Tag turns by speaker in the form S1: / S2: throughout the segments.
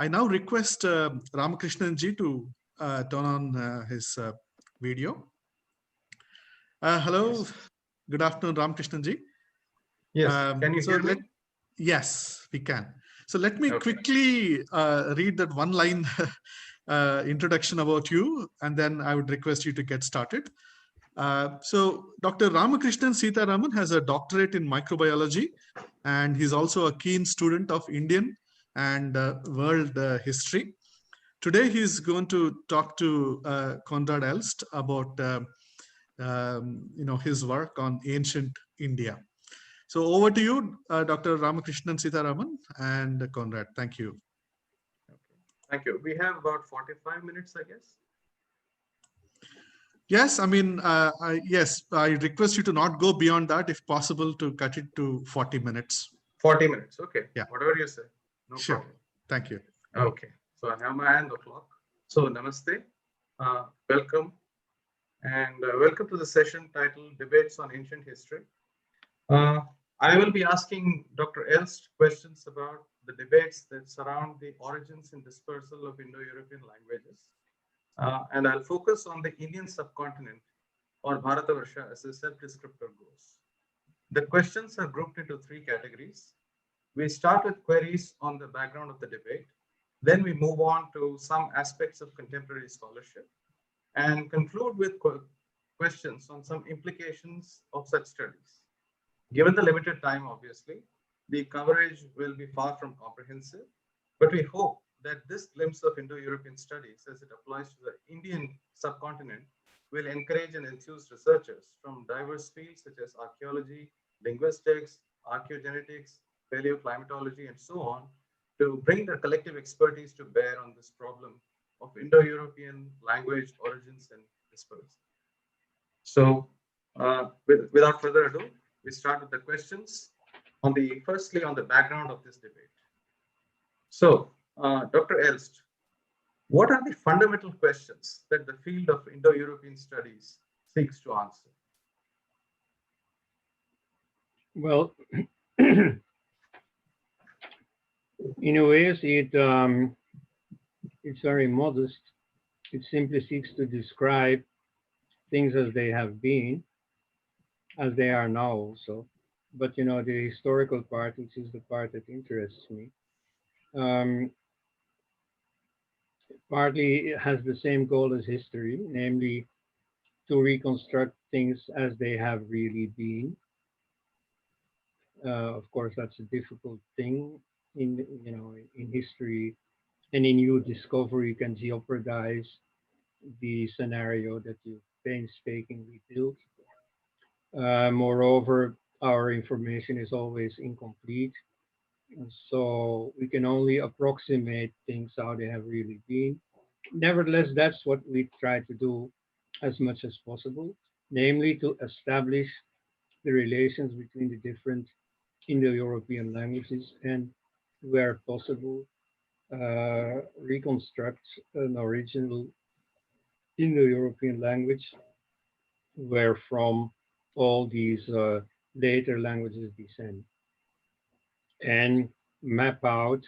S1: I now request Ramakrishnan ji to turn on his video. Hello, good afternoon, Ramakrishnan ji.
S2: Yes, can you hear me?
S1: Yes, we can. So let me quickly read that one line introduction about you, and then I would request you to get started. So Dr. Ramakrishnan Sitaraman has a doctorate in microbiology, and he's also a keen student of Indian and world history. Today, he's going to talk to Konrad Elst about his work on ancient India. So over to you, Dr. Ramakrishnan Sitaraman and Konrad. Thank you.
S2: Okay. Thank you. We have about 45 minutes, I guess.
S1: Yes, I mean, yes, I request you to not go beyond that, if possible, to cut it to 40 minutes.
S2: 40 minutes, okay.
S1: Yeah.
S2: Whatever you say, no
S1: sure.
S2: problem.
S1: Thank you.
S2: Okay, so I have my hand on the clock. So namaste, welcome, and welcome to the session titled Debates on Ancient History. I will be asking Dr. Elst questions about the debates that surround the origins and dispersal of Indo-European languages. And I'll focus on the Indian subcontinent, or Bharatavarsha, as a self-descriptor goes. The questions are grouped into three categories. We start with queries on the background of the debate. Then we move on to some aspects of contemporary scholarship and conclude with questions on some implications of such studies. Given the limited time, obviously, the coverage will be far from comprehensive, but we hope that this glimpse of Indo-European studies as it applies to the Indian subcontinent will encourage and enthuse researchers from diverse fields such as archaeology, linguistics, archaeogenetics, paleoclimatology, and so on, to bring their collective expertise to bear on this problem of Indo-European language origins and dispersal. So without further ado, we start with the questions firstly on the background of this debate. So Dr. Elst, what are the fundamental questions that the field of Indo-European studies seeks to answer?
S3: Well, in a way, it's very modest. It simply seeks to describe things as they have been, as they are now also. But, the historical part, which is the part that interests me, partly it has the same goal as history, namely to reconstruct things as they have really been. Of course, that's a difficult thing in history. Any new discovery can jeopardize the scenario that you painstakingly built. Moreover, our information is always incomplete. And so we can only approximate things how they have really been. Nevertheless, that's what we try to do as much as possible, namely to establish the relations between the different Indo-European languages and, where possible, reconstruct an original Indo-European language where from all these later languages descend, and map out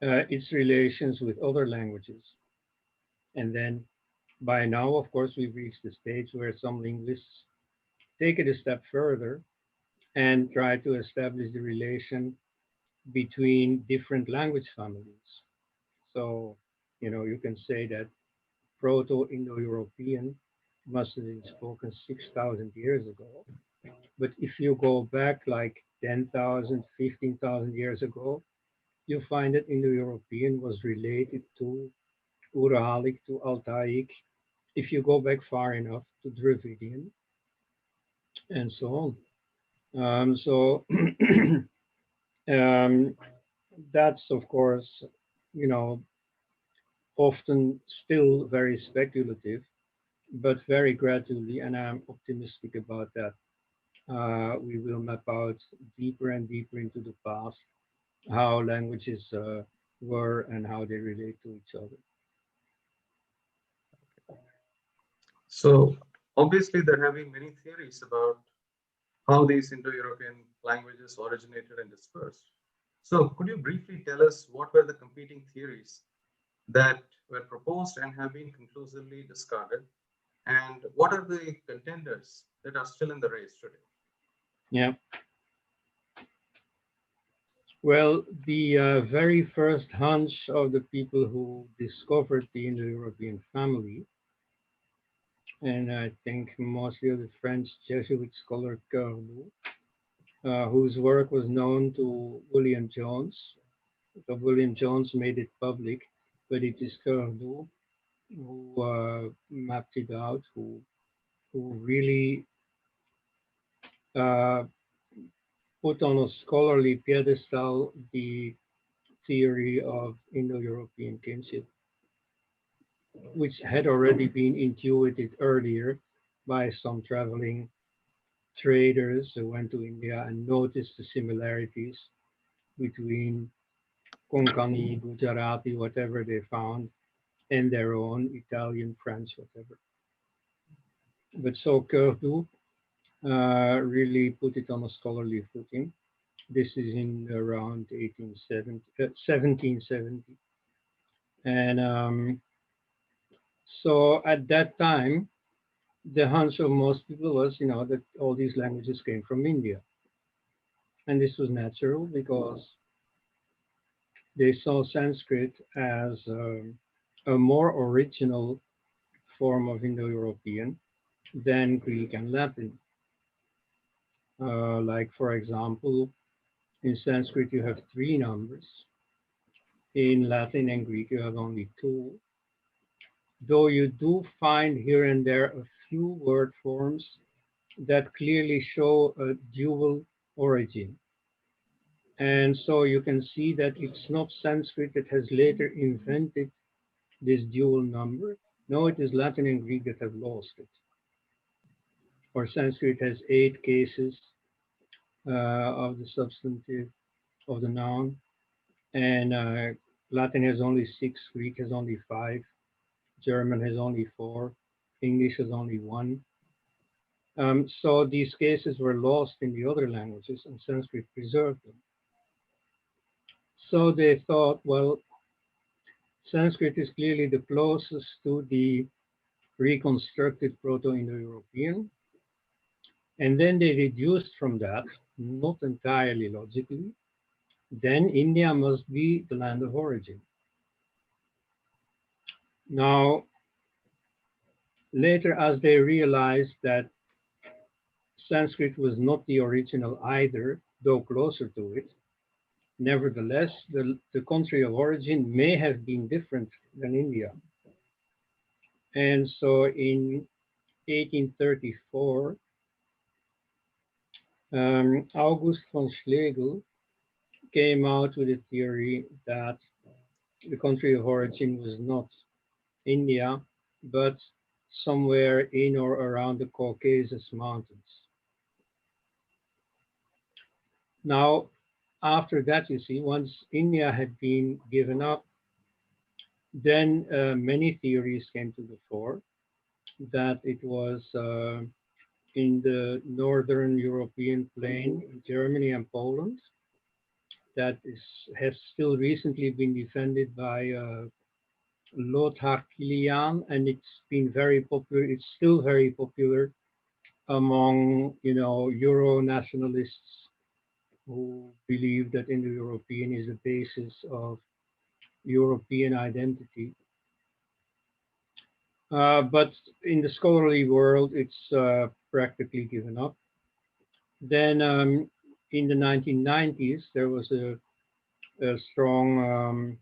S3: its relations with other languages. And then by now, of course, we've reached the stage where some linguists take it a step further and try to establish the relation between different language families. So, you can say that Proto-Indo-European must have been spoken 6,000 years ago. But if you go back like 10,000, 15,000 years ago, you find that Indo-European was related to Uralic, to Altaic. If you go back far enough, to Dravidian, and so on. So that's, of course, often still very speculative, but very gradually, and I'm optimistic about that, we will map out deeper and deeper into the past how languages were and how they relate to each other.
S2: So obviously there have been many theories about how these Indo-European languages originated and dispersed. So could you briefly tell us what were the competing theories that were proposed and have been conclusively discarded? And what are the contenders that are still in the race today?
S3: Yeah. Well, the very first hunch of the people who discovered the Indo-European family, and I think mostly of the French Jesuit scholar Cornu, whose work was known to William Jones. So William Jones made it public, but it is Cornu who mapped it out, who really uh, put on a scholarly pedestal the theory of Indo-European kinship, which had already been intuited earlier by some traveling traders who went to India and noticed the similarities between Konkani, Gujarati, whatever they found, and their own Italian, French, whatever. But so Cordoue really put it on a scholarly footing. This is in around 1770. And so at that time, the hunch of most people was, that all these languages came from India. And this was natural because they saw Sanskrit as a more original form of Indo-European than Greek and Latin. Like, for example, in Sanskrit, you have 3 numbers. In Latin and Greek, you have only 2. Though you do find here and there a few word forms that clearly show a dual origin. And so you can see that it's not Sanskrit that has later invented this dual number. No, it is Latin and Greek that have lost it. Or Sanskrit has 8 cases of the substantive, of the noun, and Latin has only 6, Greek has only 5, German has only 4, English has only 1. So these cases were lost in the other languages and Sanskrit preserved them. So they thought, well, Sanskrit is clearly the closest to the reconstructed Proto-Indo-European. And then they deduced from that, not entirely logically, then India must be the land of origin. Now, later, as they realized that Sanskrit was not the original either, though closer to it, nevertheless, the country of origin may have been different than India. And so in 1834, August von Schlegel came out with a theory that the country of origin was not India, but somewhere in or around the Caucasus Mountains. Now, after that, you see, once India had been given up, then many theories came to the fore that it was in the northern European plain, Germany and Poland, that has still recently been defended by Lothar Kilian, and it's been very popular. It's still very popular among, Euro nationalists who believe that Indo-European is the basis of European identity. But in the scholarly world, it's practically given up. Then in the 1990s, there was a strong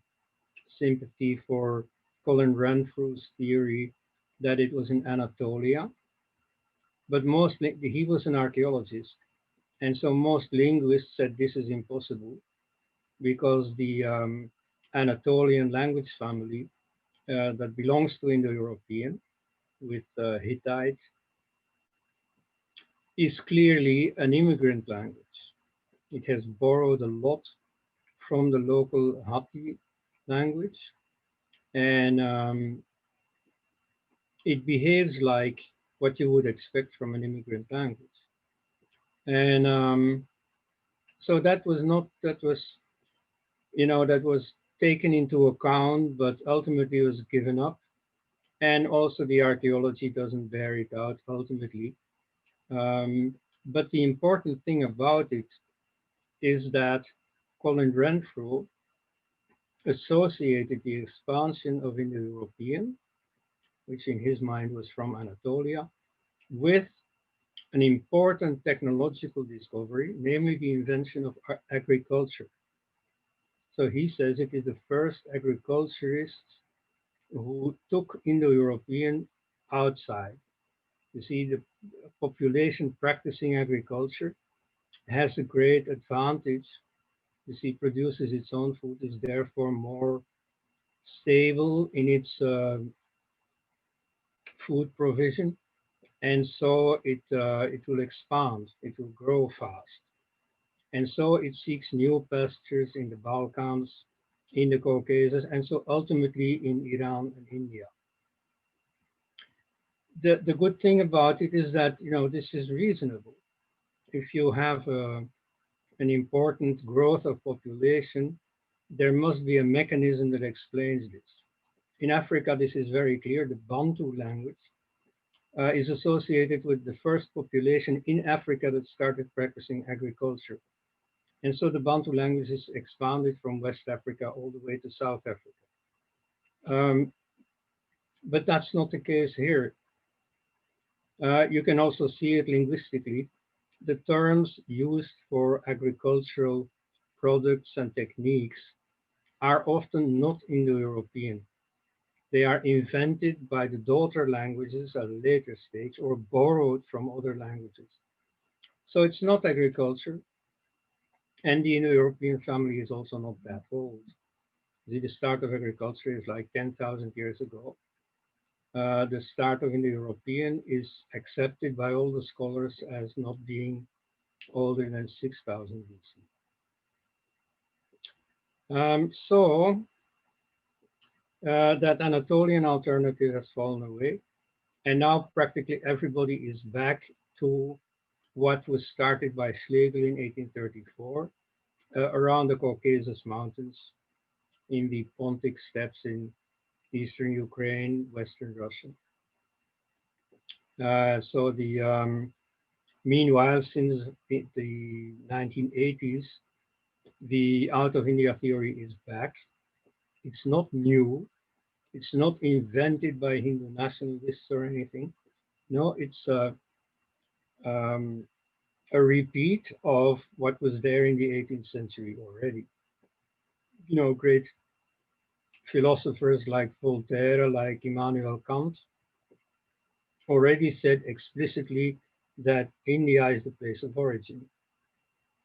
S3: sympathy for Colin Renfrew's theory that it was in Anatolia. But mostly, he was an archaeologist. And so most linguists said this is impossible because the Anatolian language family that belongs to Indo-European with Hittite is clearly an immigrant language. It has borrowed a lot from the local Hatti language, and it behaves like what you would expect from an immigrant language. And so that was that was taken into account, but ultimately was given up. And also the archaeology doesn't bear it out ultimately. But the important thing about it is that Colin Renfrew associated the expansion of Indo-European, which in his mind was from Anatolia, with an important technological discovery, namely the invention of agriculture. So he says it is the first agriculturists who took Indo-European outside. You see, the population practicing agriculture has a great advantage. You see, produces its own food, is therefore more stable in its food provision, and so it will expand, it will grow fast, and so it seeks new pastures in the Balkans, in the Caucasus, and so ultimately in Iran and India. The good thing about it is that this is reasonable. If you have an important growth of population, there must be a mechanism that explains this. In Africa, this is very clear. The Bantu language is associated with the first population in Africa that started practicing agriculture. And so the Bantu language is expanded from West Africa all the way to South Africa. But that's not the case here. You can also see it linguistically. The terms used for agricultural products and techniques are often not Indo-European. They are invented by the daughter languages at a later stage or borrowed from other languages. So it's not agriculture, and the Indo-European family is also not that old. The start of agriculture is like 10,000 years ago. The start of Indo-European is accepted by all the scholars as not being older than 6,000 BC. That Anatolian alternative has fallen away, and now practically everybody is back to what was started by Schlegel in 1834 around the Caucasus Mountains, in the Pontic steppes in eastern Ukraine, western Russia. Meanwhile, since the 1980s, the out of India theory is back. It's not new. It's not invented by Hindu nationalists or anything. No, it's a repeat of what was there in the 18th century already. Great philosophers like Voltaire, like Immanuel Kant, already said explicitly that India is the place of origin.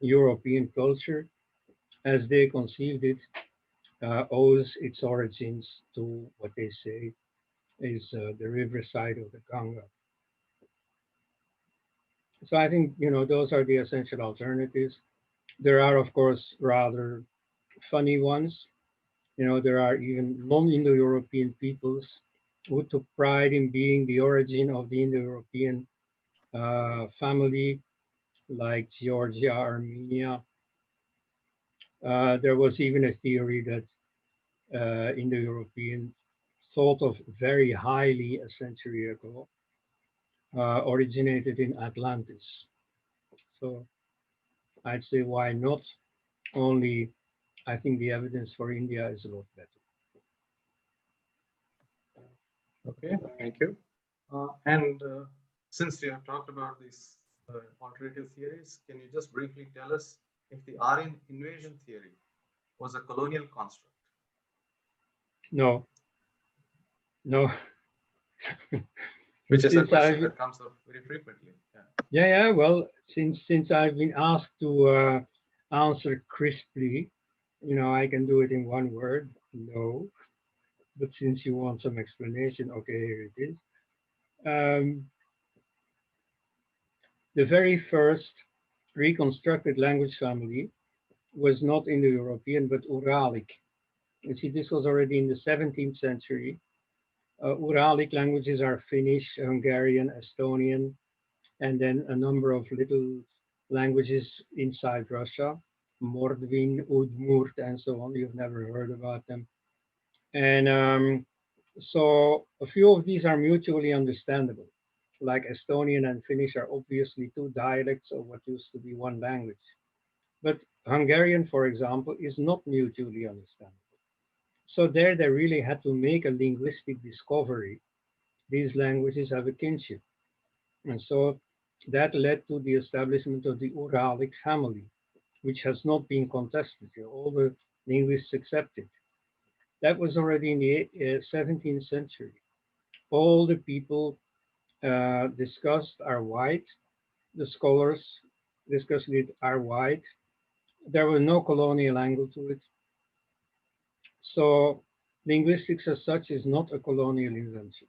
S3: European culture, as they conceived it, owes its origins to what they say is the riverside of the Ganga. So I think, those are the essential alternatives. There are, of course, rather funny ones. There are even non-Indo-European peoples who took pride in being the origin of the Indo-European family, like Georgia, Armenia. There was even a theory that Indo-European thought of very highly a century ago, originated in Atlantis. So I'd say, why not? Only I think the evidence for India is a lot better.
S2: Okay, thank you. Since you have talked about these alternative theories, can you just briefly tell us if the Aryan invasion theory was a colonial construct?
S3: No.
S2: Which is a question that comes up very frequently.
S3: Yeah. Well, since I've been asked to answer crisply, I can do it in one word: no. But since you want some explanation, okay, here it is. The very first reconstructed language family was not Indo-European, but Uralic. You see, this was already in the 17th century. Uralic languages are Finnish, Hungarian, Estonian, and then a number of little languages inside Russia, Mordvin, Udmurt, and so on. You've never heard about them. And so a few of these are mutually understandable, like Estonian and Finnish are obviously two dialects of what used to be one language. But Hungarian, for example, is not mutually understandable. So there they really had to make a linguistic discovery. These languages have a kinship. And so that led to the establishment of the Uralic family, which has not been contested. All the linguists accept it. That was already in the 17th century. All the people discussed are white. The scholars discussing it are white. There was no colonial angle to it. So linguistics as such is not a colonial invention.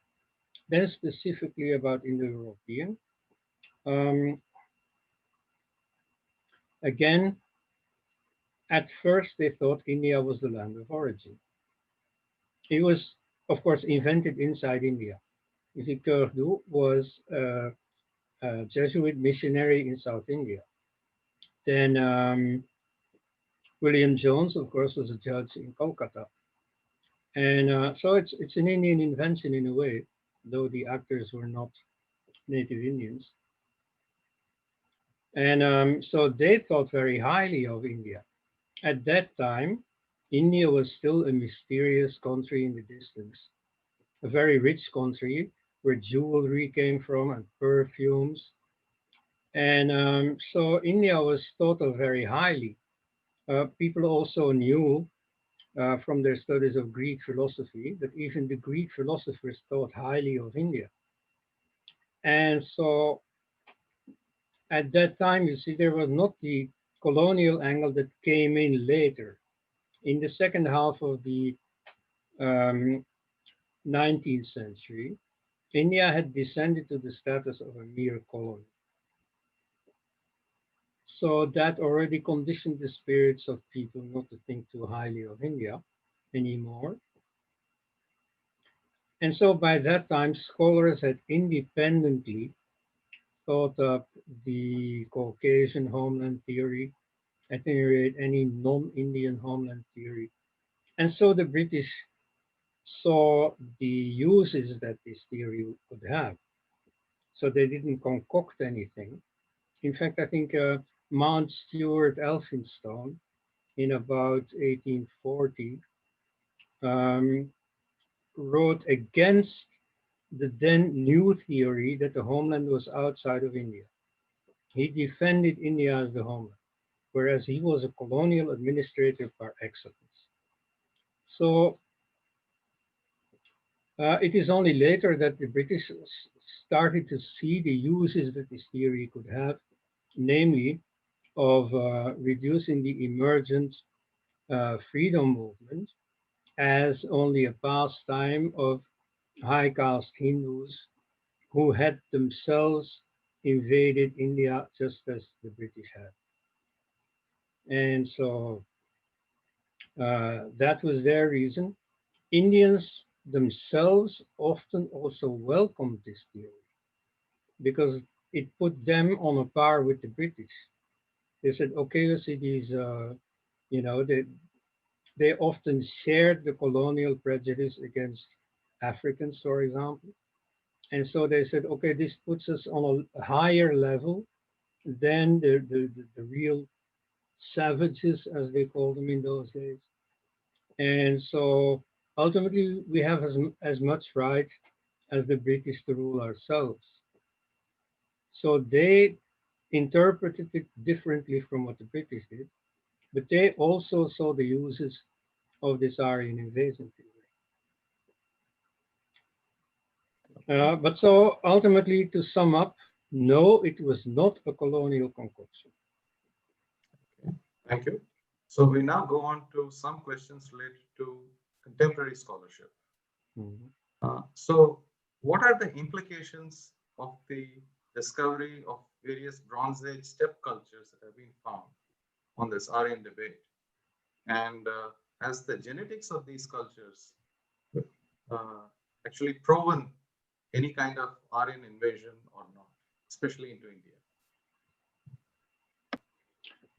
S3: Then specifically about Indo-European, um, again, at first they thought India was the land of origin. It was, of course, invented inside India. You see, Urdu was a Jesuit missionary in South India. Then William Jones, of course, was a judge in Kolkata. And so it's an Indian invention in a way, though the actors were not native Indians. And so they thought very highly of India. At that time, India was still a mysterious country in the distance, a very rich country where jewelry came from and perfumes. And so India was thought of very highly. People also knew from their studies of Greek philosophy that even the Greek philosophers thought highly of India. And so at that time, you see, there was not the colonial angle that came in later. In the second half of the 19th century, India had descended to the status of a mere colony. So that already conditioned the spirits of people not to think too highly of India anymore. And so by that time, scholars had independently thought up the Caucasian homeland theory, at any rate, any non-Indian homeland theory. And so the British saw the uses that this theory could have. So they didn't concoct anything. In fact, I think Mount Stuart Elphinstone in about 1840 um, wrote against the then new theory that the homeland was outside of India. He defended India as the homeland, whereas he was a colonial administrator par excellence. So it is only later that the British started to see the uses that this theory could have, namely of reducing the emergent freedom movement as only a pastime of high caste Hindus who had themselves invaded India just as the British had. And so that was their reason. Indians themselves often also welcomed this theory because it put them on a par with the British. They said, okay, let's see these, they often shared the colonial prejudice against Africans, for example. And so they said, okay, this puts us on a higher level than the real savages, as they called them in those days. And so ultimately, we have as much right as the British to rule ourselves. So they interpreted it differently from what the British did, but they also saw the uses of this Aryan invasion theory. But so ultimately, to sum up, no, it was not a colonial concoction.
S2: Okay, thank you. So we now go on to some questions related to contemporary scholarship. So what are the implications of the discovery of various Bronze Age steppe cultures that have been found on this Aryan debate? And has the genetics of these cultures actually proven any kind of Aryan invasion or not, especially into India?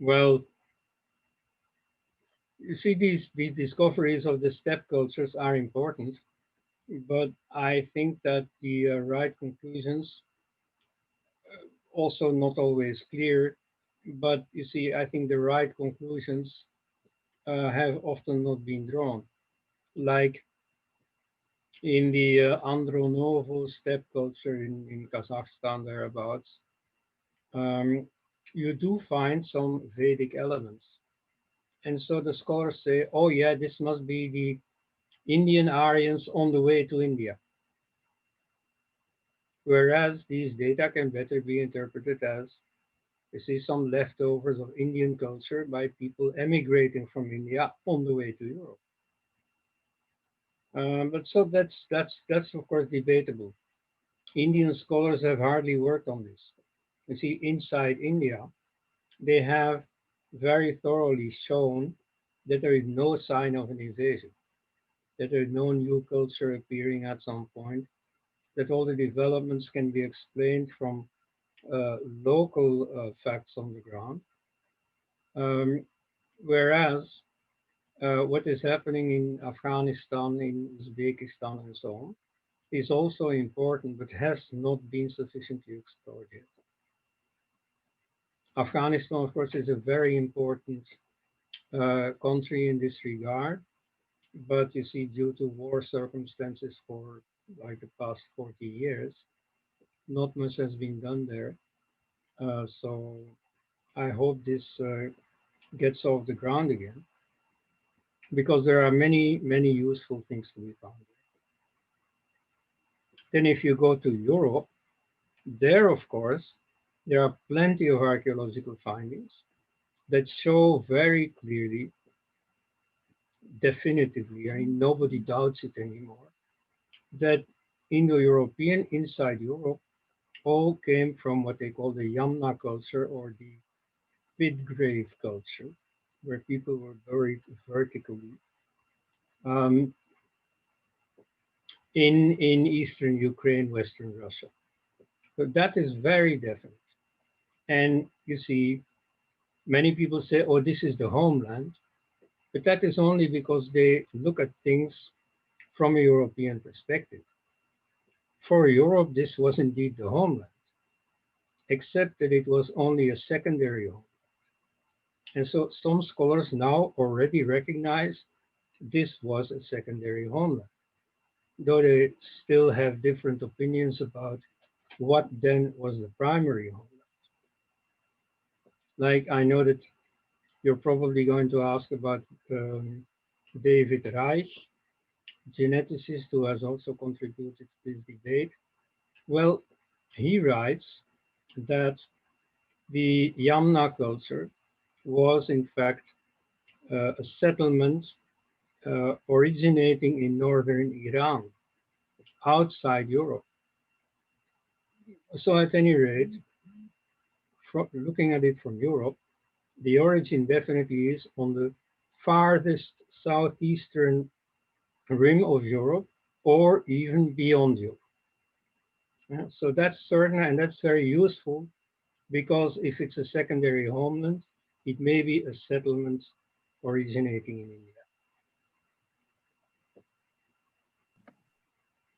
S3: Well, You see, these discoveries of the steppe cultures are important, but I think that the right conclusions also not always clear. But you see, I think the right conclusions have often not been drawn. Like in the Andronovo steppe culture in Kazakhstan, thereabouts, um, you do find some Vedic elements. And so the scholars say, oh, yeah, this must be the Indian Aryans on the way to India. Whereas these data can better be interpreted as you see some leftovers of Indian culture by people emigrating from India on the way to Europe. But so that's of course debatable. Indian scholars have hardly worked on this. You see, inside India, they have very thoroughly shown that there is no sign of an invasion, that there is no new culture appearing at some point, that all the developments can be explained from local facts on the ground. Um, Whereas what is happening in Afghanistan, in Uzbekistan, and so on is also important, but has not been sufficiently explored yet. Afghanistan, of course, is a very important country in this regard, but you see, due to war circumstances for like the past 40 years, not much has been done there. So I hope this gets off the ground again, because there are many, many useful things to be found. Then if you go to Europe, there, of course, there are plenty of archaeological findings that show very clearly, definitively, I mean, nobody doubts it anymore, that Indo-European inside Europe all came from what they call the Yamna culture or the pit grave culture, where people were buried vertically um, in eastern Ukraine, western Russia. So that is very definite. And you see, many people say, oh, this is the homeland, but that is only because they look at things from a European perspective. For Europe, this was indeed the homeland, except that it was only a secondary home. And so some scholars now already recognize this was a secondary homeland, though they still have different opinions about what then was the primary homeland. Like I know that you're probably going to ask about David Reich, geneticist who has also contributed to this debate. Well, he writes that the Yamna culture was in fact a settlement originating in northern Iran, outside Europe. So at any rate, looking at it from Europe, the origin definitely is on the farthest southeastern rim of Europe, or even beyond Europe. Yeah, so that's certain, and that's very useful, because if it's a secondary homeland, it may be a settlement originating in India.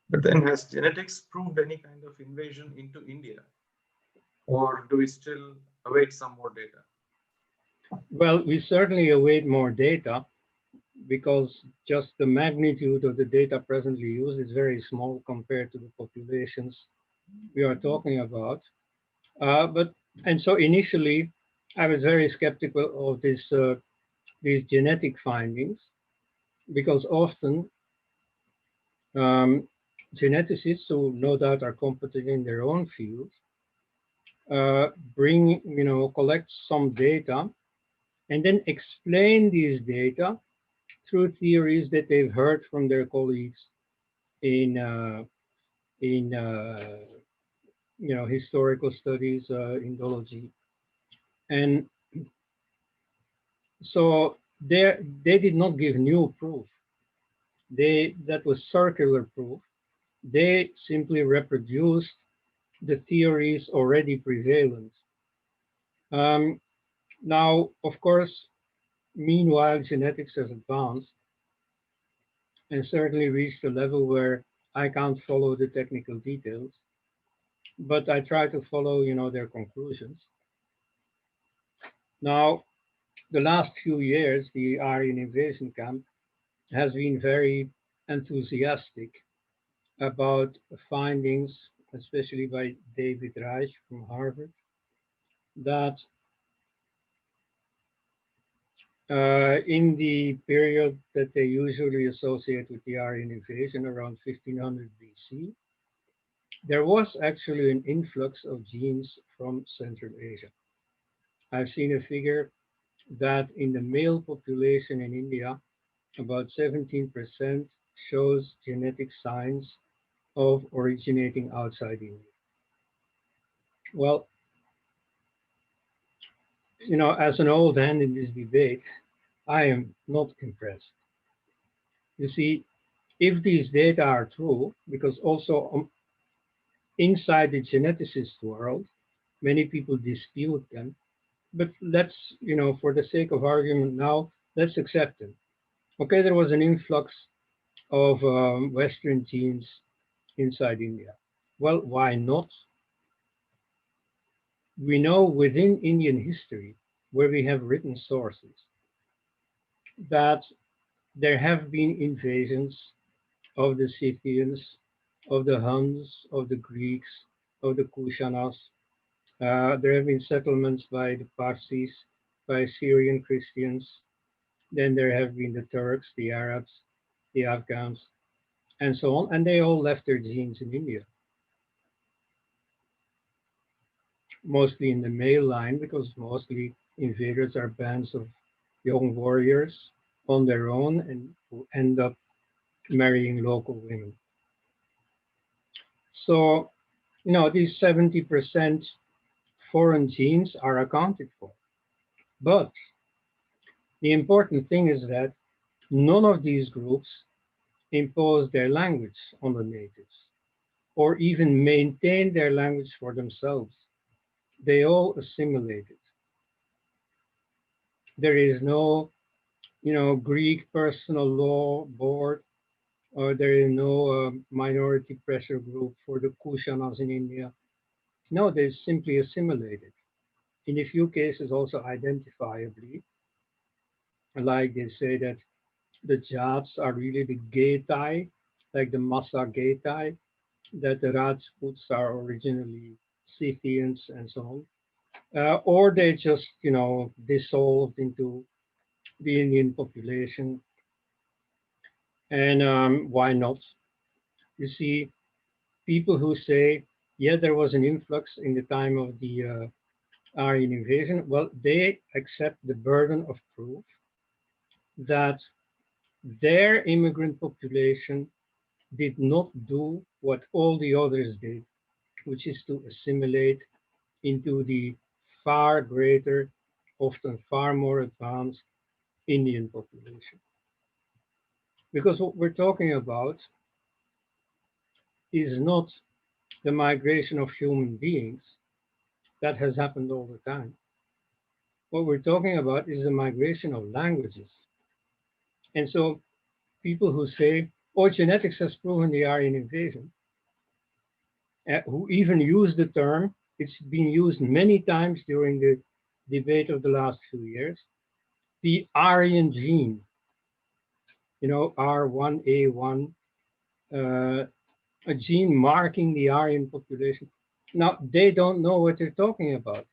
S2: But then has genetics proved any kind of invasion into India? Or do we still await some more data?
S3: Well, we certainly await more data, because just the magnitude of the data presently used is very small compared to the populations we are talking about. And so initially, I was very skeptical of these genetic findings, because often geneticists, who no doubt are competent in their own field, collect some data and then explain these data through theories that they've heard from their colleagues in historical studies, Indology, and so they did not give new proof. That was circular proof. They simply reproduced the theories already prevalent. Now, of course, Meanwhile, genetics has advanced and certainly reached a level where I can't follow the technical details, but I try to follow, their conclusions. Now, the last few years, the Aryan invasion camp has been very enthusiastic about findings, especially by David Reich from Harvard, that in the period that they usually associate with the Aryan invasion around 1500 BC, there was actually an influx of genes from Central Asia. I've seen a figure that in the male population in India, about 17% shows genetic signs of originating outside India. Well, as an old hand in this debate, I am not impressed. You see, if these data are true, because also inside the geneticist world, many people dispute them, but let's, for the sake of argument now, let's accept them. Okay, there was an influx of Western genes inside India. Well, why not? We know within Indian history, where we have written sources, that there have been invasions of the Scythians, of the Huns, of the Greeks, of the Kushanas. There have been settlements by the Parsis, by Syrian Christians. Then there have been the Turks, the Arabs, the Afghans, and so on. And they all left their genes in India. Mostly in the male line, because mostly invaders are bands of young warriors on their own and who end up marrying local women. So, these 70% foreign genes are accounted for. But the important thing is that none of these groups impose their language on the natives or even maintain their language for themselves. They all assimilate it. There is no, Greek personal law board, or there is no minority pressure group for the Kushanas in India. No, they simply assimilated. In a few cases, also identifiably, like they say that the Jats are really the Getai, like the Massa Getai, that the Rajputs are originally Scythians and so on. Or they just, dissolved into the Indian population. And why not? You see, people who say, yeah, there was an influx in the time of the Aryan invasion, well, they accept the burden of proof that their immigrant population did not do what all the others did, which is to assimilate into the far greater, often far more advanced Indian population. Because what we're talking about is not the migration of human beings that has happened all the time. What we're talking about is the migration of languages. And so people who say, oh, genetics has proven the Aryan invasion, who even use the term, it's been used many times during the debate of the last few years, the Aryan gene, R1A1, a gene marking the Aryan population. Now, they don't know what they're talking about.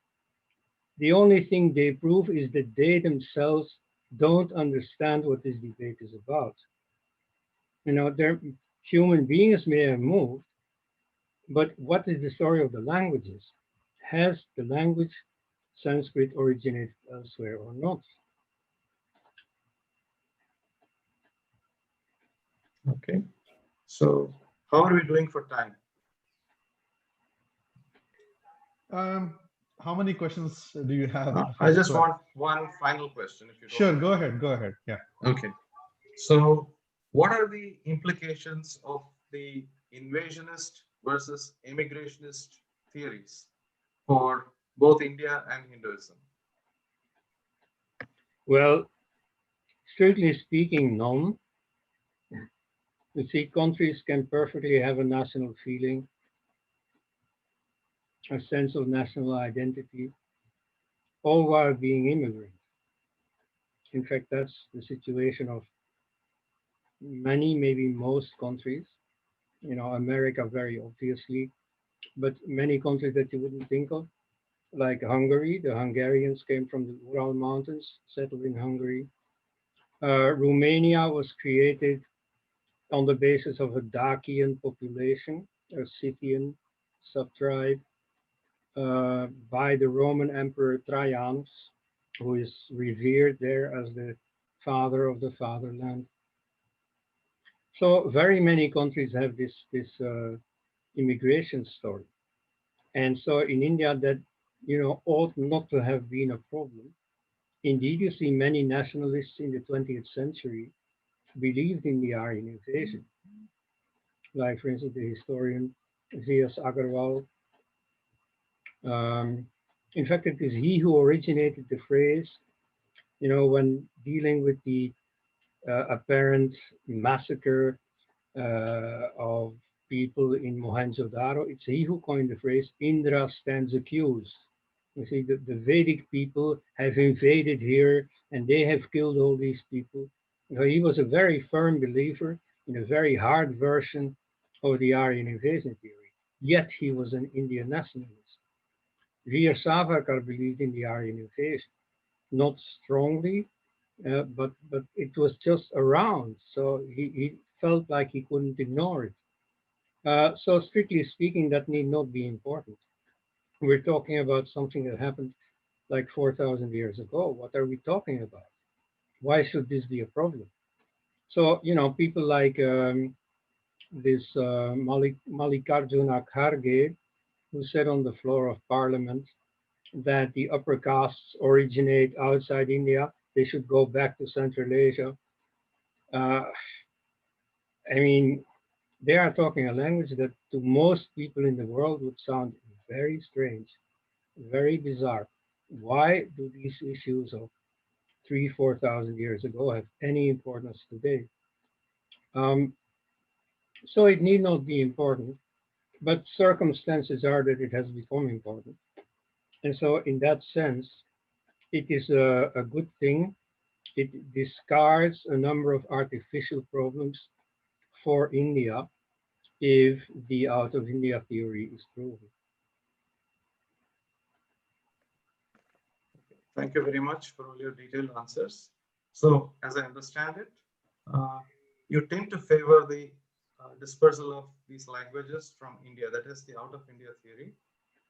S3: The only thing they prove is that they themselves don't understand what this debate is about. Their human beings may have moved, but what is the story of the languages? Has the language Sanskrit originated elsewhere or not?
S2: Okay. So how are we doing for time?
S1: How many questions do you have?
S2: I just want one final question. If you don't
S1: Sure, go ahead. Go ahead. Yeah.
S2: Okay. So what are the implications of the invasionist versus immigrationist theories for both India and Hinduism?
S3: Well, Strictly speaking, none. You see, countries can perfectly have a national feeling, a sense of national identity, all while being immigrants. In fact, that's the situation of many, maybe most countries. You know, America very obviously, but many countries that you wouldn't think of, like Hungary. The Hungarians came from the Ural Mountains, settled in Hungary. Romania was created on the basis of a Dacian population, a Scythian subtribe, by the Roman Emperor Trajanus, who is revered there as the father of the fatherland. So very many countries have this immigration story, and so in India that ought not to have been a problem. Indeed, you see many nationalists in the 20th century believed in the Aryan invasion, like for instance the historian V.S. Agarwal. Um, in fact, it is he who originated the phrase, when dealing with the apparent massacre of people in Mohenjo-daro. It's he who coined the phrase Indra stands accused. You see, the Vedic people have invaded here and they have killed all these people. He was a very firm believer in a very hard version of the Aryan invasion theory. Yet he was an Indian nationalist. Veer Savarkar believed in the Aryan invasion, not strongly, but it was just around, so he felt like he couldn't ignore it. So strictly speaking, that need not be important. We're talking about something that happened like 4,000 years ago. What are we talking about? Why should this be a problem? So, people like this Mallikarjuna Kharge, who said on the floor of parliament that the upper castes originate outside India, they should go back to Central Asia. Uh, I mean, they are talking a language that to most people in the world would sound very strange, very bizarre. Why do these issues of 4,000 years ago have any importance today? Um, so it need not be important, but circumstances are that it has become important. And so in that sense, it is a good thing. It discards a number of artificial problems for India if the out of India theory is proven.
S2: Thank you very much for all your detailed answers. So, as I understand it, you tend to favor the dispersal of these languages from India, that is the out of India theory.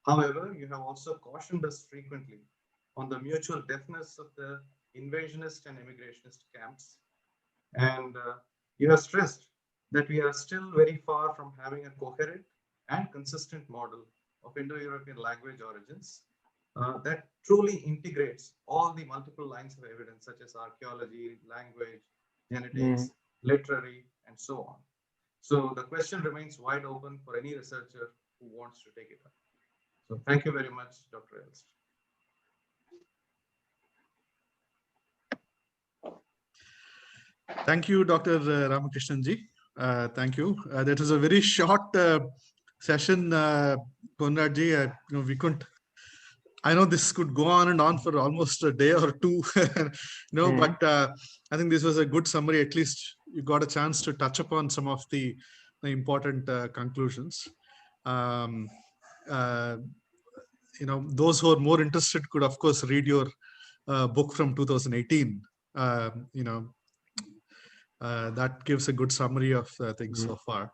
S2: However, you have also cautioned us frequently on the mutual deafness of the invasionist and immigrationist camps. And you have stressed that we are still very far from having a coherent and consistent model of Indo-European language origins that truly integrates all the multiple lines of evidence, such as archaeology, language, genetics, literary, and so on. So the question remains wide open for any researcher who wants to take it up. So thank you very much, Dr. Elst.
S1: Thank you, Dr. Ramakrishnan ji. Thank you. That was a very short session, Konrad ji. We couldn't. I know this could go on and on for almost a day or two, but I think this was a good summary. At least you got a chance to touch upon some of the important conclusions. Those who are more interested could, of course, read your book from 2018. That gives a good summary of things so far.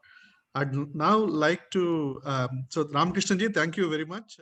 S1: I'd now like to, so Ramakrishnan ji, thank you very much.